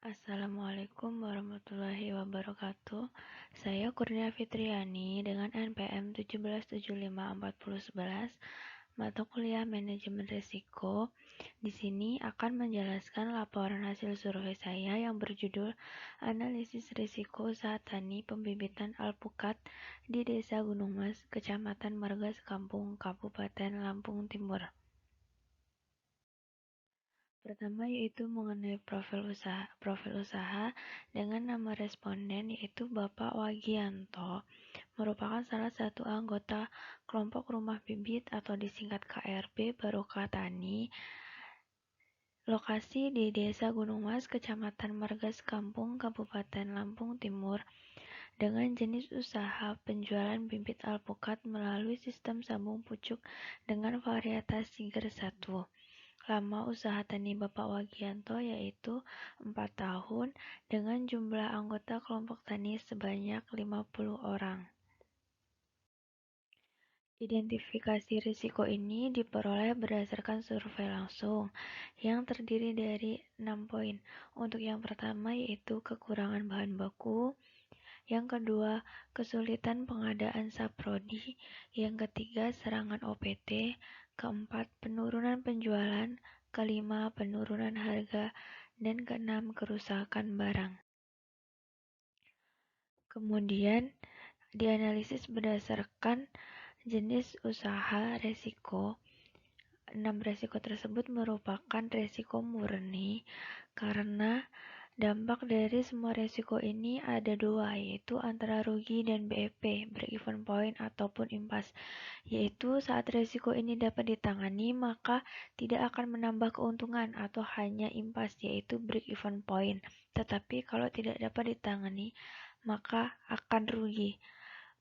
Assalamualaikum warahmatullahi wabarakatuh. Saya Kurnia Fitriani dengan NPM 17754011, mata kuliah Manajemen Risiko. Di sini akan menjelaskan laporan hasil survei saya yang berjudul Analisis Risiko Usaha Tani Pembibitan Alpukat di Desa Gunung Mas, Kecamatan Marga Sekampung, Kabupaten Lampung Timur. Pertama yaitu mengenai profil usaha dengan nama responden yaitu Bapak Wagianto, merupakan salah satu anggota kelompok rumah bibit atau disingkat KRB Barokah Tani. Lokasi di Desa Gunung Mas, Kecamatan Margas Kampung, Kabupaten Lampung Timur, dengan jenis usaha penjualan bibit alpukat melalui sistem sambung pucuk dengan varietas Siger 1. Lama usaha tani Bapak Wagianto yaitu 4 tahun dengan jumlah anggota kelompok tani sebanyak 50 orang. Identifikasi risiko ini diperoleh berdasarkan survei langsung yang terdiri dari 6 poin. Untuk yang pertama yaitu kekurangan bahan baku, yang kedua kesulitan pengadaan saprodi, yang ketiga serangan OPT, keempat penurunan penjualan, kelima penurunan harga, dan keenam kerusakan barang. Kemudian dianalisis berdasarkan jenis usaha resiko. 6 resiko tersebut merupakan resiko murni karena dampak dari semua resiko ini ada dua, yaitu antara rugi dan BEP, break-even point ataupun impas. Yaitu saat resiko ini dapat ditangani, maka tidak akan menambah keuntungan atau hanya impas, yaitu break-even point. Tetapi kalau tidak dapat ditangani, maka akan rugi.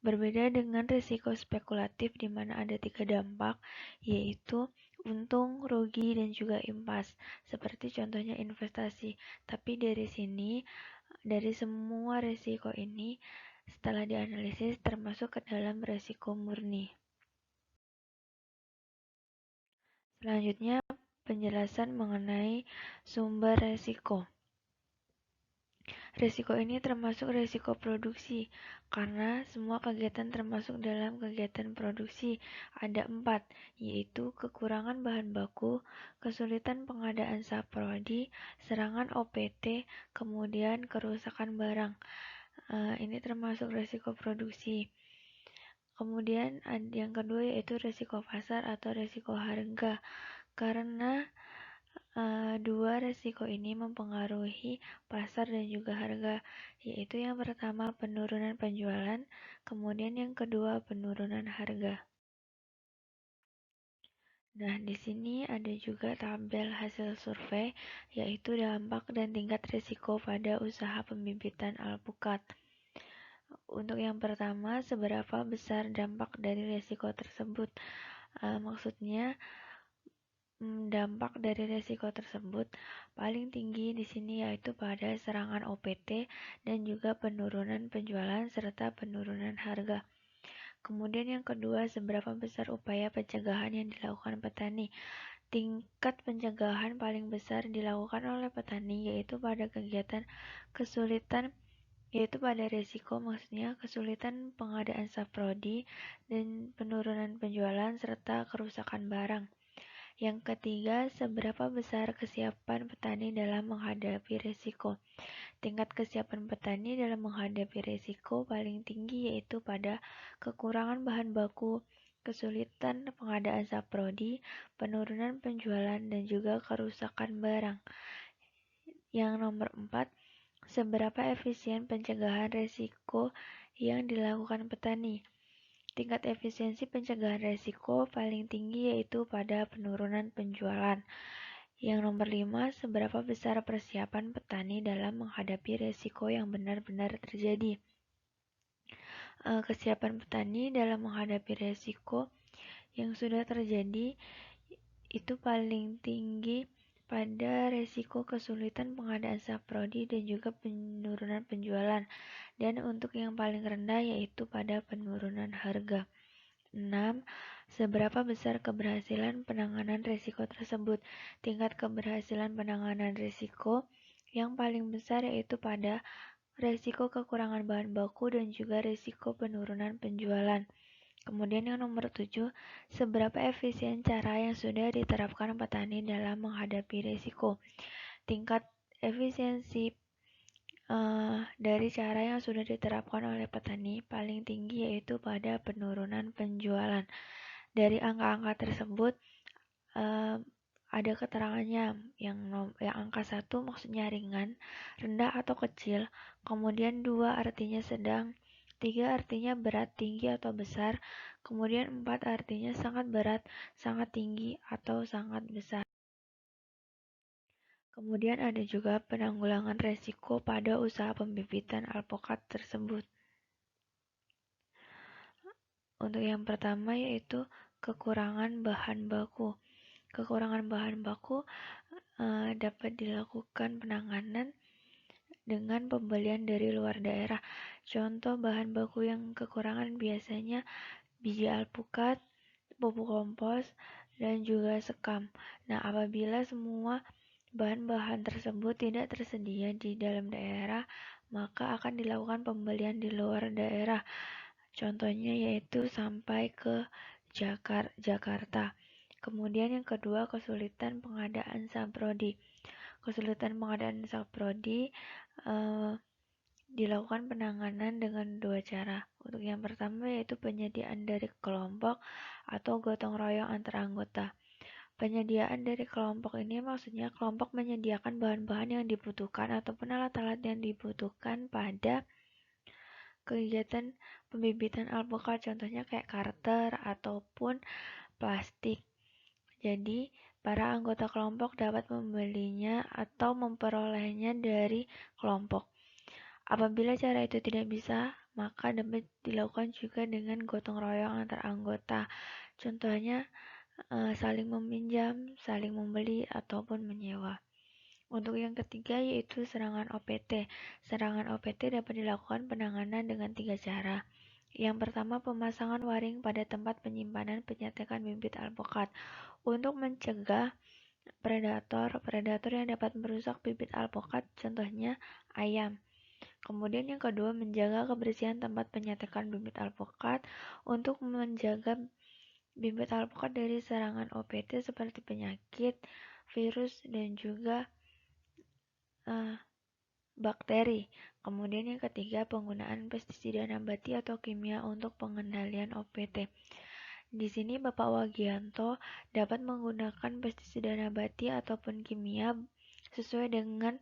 Berbeda dengan risiko spekulatif di mana ada 3 dampak, yaitu untung, rugi, dan juga impas. Seperti contohnya investasi. Tapi dari sini, dari semua risiko ini, setelah dianalisis termasuk ke dalam risiko murni. Selanjutnya, penjelasan mengenai sumber risiko. Risiko ini termasuk risiko produksi, karena semua kegiatan termasuk dalam kegiatan produksi. Ada 4, yaitu kekurangan bahan baku, kesulitan pengadaan saprodi, serangan OPT, kemudian kerusakan barang. Ini termasuk risiko produksi. Kemudian yang kedua yaitu risiko pasar atau risiko harga, karena dua risiko ini mempengaruhi pasar dan juga harga, yaitu yang pertama penurunan penjualan, kemudian yang kedua penurunan harga. Nah, di sini ada juga tabel hasil survei, yaitu dampak dan tingkat risiko pada usaha pembibitan alpukat. Untuk yang pertama, seberapa besar dampak dari risiko tersebut? Maksudnya dampak dari risiko tersebut paling tinggi di sini yaitu pada serangan OPT dan juga penurunan penjualan serta penurunan harga. Kemudian yang kedua, seberapa besar upaya pencegahan yang dilakukan petani? Tingkat pencegahan paling besar dilakukan oleh petani yaitu pada kegiatan kesulitan, yaitu pada risiko, maksudnya kesulitan pengadaan saprodi dan penurunan penjualan serta kerusakan barang. Yang ketiga, seberapa besar kesiapan petani dalam menghadapi risiko? Tingkat kesiapan petani dalam menghadapi risiko paling tinggi yaitu pada kekurangan bahan baku, kesulitan pengadaan saprodi, penurunan penjualan, dan juga kerusakan barang. Yang nomor 4, seberapa efisien pencegahan risiko yang dilakukan petani? Tingkat efisiensi pencegahan risiko paling tinggi yaitu pada penurunan penjualan. Yang nomor 5, seberapa besar persiapan petani dalam menghadapi risiko yang benar-benar terjadi? Kesiapan petani dalam menghadapi risiko yang sudah terjadi itu paling tinggi pada risiko kesulitan pengadaan saprodi dan juga penurunan penjualan. Dan untuk yang paling rendah yaitu pada penurunan harga. 6. Seberapa besar keberhasilan penanganan risiko tersebut? Tingkat keberhasilan penanganan risiko yang paling besar yaitu pada resiko kekurangan bahan baku dan juga resiko penurunan penjualan. Kemudian yang nomor 7, seberapa efisien cara yang sudah diterapkan petani dalam menghadapi risiko. Tingkat efisiensi dari cara yang sudah diterapkan oleh petani paling tinggi yaitu pada penurunan penjualan. Dari angka-angka tersebut ada keterangannya yang angka 1 maksudnya ringan, rendah atau kecil, kemudian 2 artinya sedang, 3 artinya berat, tinggi atau besar, kemudian 4 artinya sangat berat, sangat tinggi atau sangat besar. Kemudian ada juga penanggulangan resiko pada usaha pembibitan alpukat tersebut. Untuk yang pertama yaitu kekurangan bahan baku. Kekurangan bahan baku dapat dilakukan penanganan dengan pembelian dari luar daerah. Contoh bahan baku yang kekurangan biasanya biji alpukat, pupuk kompos, dan juga sekam. Nah, apabila semua bahan-bahan tersebut tidak tersedia di dalam daerah, maka akan dilakukan pembelian di luar daerah. Contohnya yaitu sampai ke Jakarta. Kemudian yang kedua, kesulitan pengadaan saprodi. Kesulitan pengadaan saprodi dilakukan penanganan dengan 2 cara. Untuk yang pertama yaitu penyediaan dari kelompok atau gotong royong antar anggota. Penyediaan dari kelompok ini maksudnya kelompok menyediakan bahan-bahan yang dibutuhkan ataupun alat-alat yang dibutuhkan pada kegiatan pembibitan alpukat, contohnya kayak karter ataupun plastik. Jadi, para anggota kelompok dapat membelinya atau memperolehnya dari kelompok. Apabila cara itu tidak bisa, maka dapat dilakukan juga dengan gotong royong antar anggota. Contohnya, saling meminjam, saling membeli, ataupun menyewa. Untuk yang ketiga yaitu serangan OPT. Serangan OPT dapat dilakukan penanganan dengan 3 cara. Yang pertama, pemasangan waring pada tempat penyimpanan penyatakan bibit alpukat untuk mencegah predator yang dapat merusak bibit alpukat, contohnya ayam. Kemudian yang kedua, menjaga kebersihan tempat penyatakan bibit alpukat untuk menjaga bibit alpukat dari serangan OPT seperti penyakit, virus, dan juga bakteri. Kemudian yang ketiga, penggunaan pestisida nabati atau kimia untuk pengendalian OPT. Di sini Bapak Wagianto dapat menggunakan pestisida nabati ataupun kimia sesuai dengan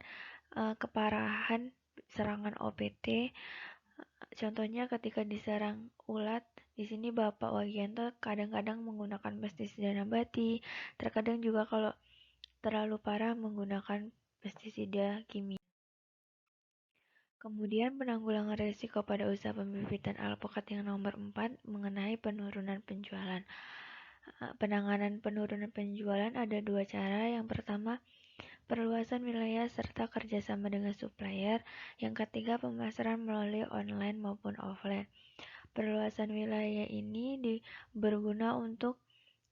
keparahan serangan OPT. Contohnya ketika diserang ulat, di sini Bapak Wagianto kadang-kadang menggunakan pestisida nabati, terkadang juga kalau terlalu parah menggunakan pestisida kimia. Kemudian penanggulangan risiko pada usaha pembibitan alpukat yang nomor 4 mengenai penurunan penjualan. Penanganan penurunan penjualan ada 2 cara. Yang pertama, perluasan wilayah serta kerjasama dengan supplier. Yang ketiga, pemasaran melalui online maupun offline. Perluasan wilayah ini berguna untuk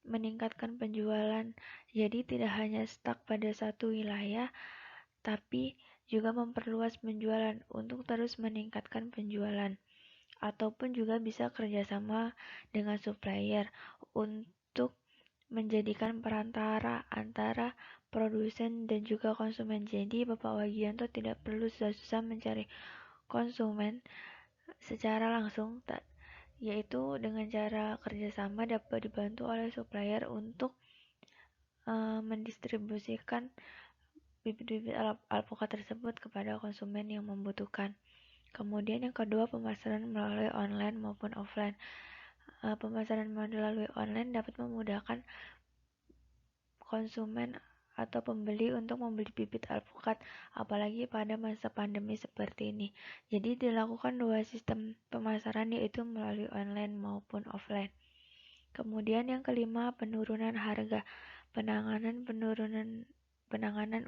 meningkatkan penjualan. Jadi tidak hanya stuck pada satu wilayah, tapi juga memperluas penjualan untuk terus meningkatkan penjualan. Ataupun juga bisa kerjasama dengan supplier untuk menjadikan perantara antara produsen dan juga konsumen. Jadi Bapak Wagianto tidak perlu susah-susah mencari konsumen secara langsung, yaitu dengan cara kerjasama dapat dibantu oleh supplier untuk mendistribusikan bibit-bibit alpukat tersebut kepada konsumen yang membutuhkan. Kemudian yang kedua, pemasaran melalui online maupun offline. Pemasaran melalui online dapat memudahkan konsumen atau pembeli untuk membeli bibit alpukat, apalagi pada masa pandemi seperti ini. Jadi dilakukan 2 sistem pemasaran, yaitu melalui online maupun offline. Kemudian yang kelima, penurunan harga. Penanganan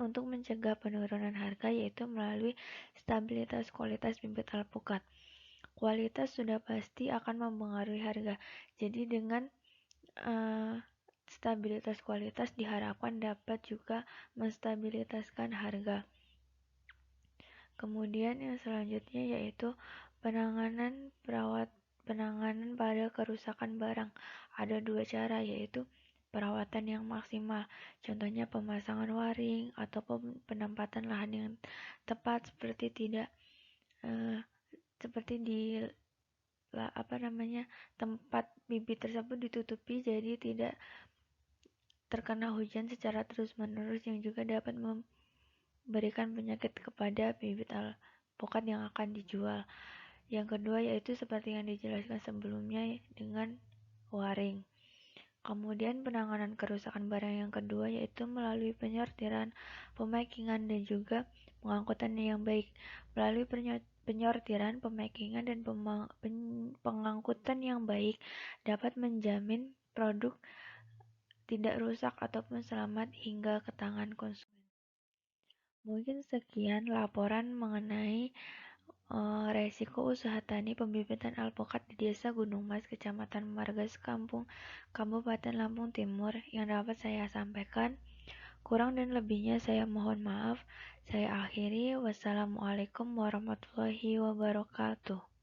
untuk mencegah penurunan harga yaitu melalui stabilitas kualitas bibit alpukat. Kualitas sudah pasti akan mempengaruhi harga. Jadi dengan stabilitas kualitas diharapkan dapat juga menstabilitaskan harga. Kemudian yang selanjutnya yaitu penanganan pada kerusakan barang. Ada dua cara, yaitu perawatan yang maksimal, contohnya pemasangan waring atau penempatan lahan yang tepat eh, seperti di tempat bibit tersebut ditutupi jadi tidak terkena hujan secara terus-menerus yang juga dapat memberikan penyakit kepada bibit alpukat yang akan dijual. Yang kedua yaitu seperti yang dijelaskan sebelumnya dengan waring. Kemudian penanganan kerusakan barang yang kedua yaitu melalui penyortiran, pemakingan, dan juga pengangkutan yang baik. Melalui penyortiran, pemakingan, dan pengangkutan yang baik dapat menjamin produk tidak rusak ataupun selamat hingga ke tangan konsumen. Mungkin sekian laporan mengenai resiko usaha tani pembibitan alpukat di Desa Gunung Mas, Kecamatan Margas Kampung, Kabupaten Lampung Timur yang dapat saya sampaikan. Kurang dan lebihnya saya mohon maaf. Saya akhiri. Wassalamualaikum warahmatullahi wabarakatuh.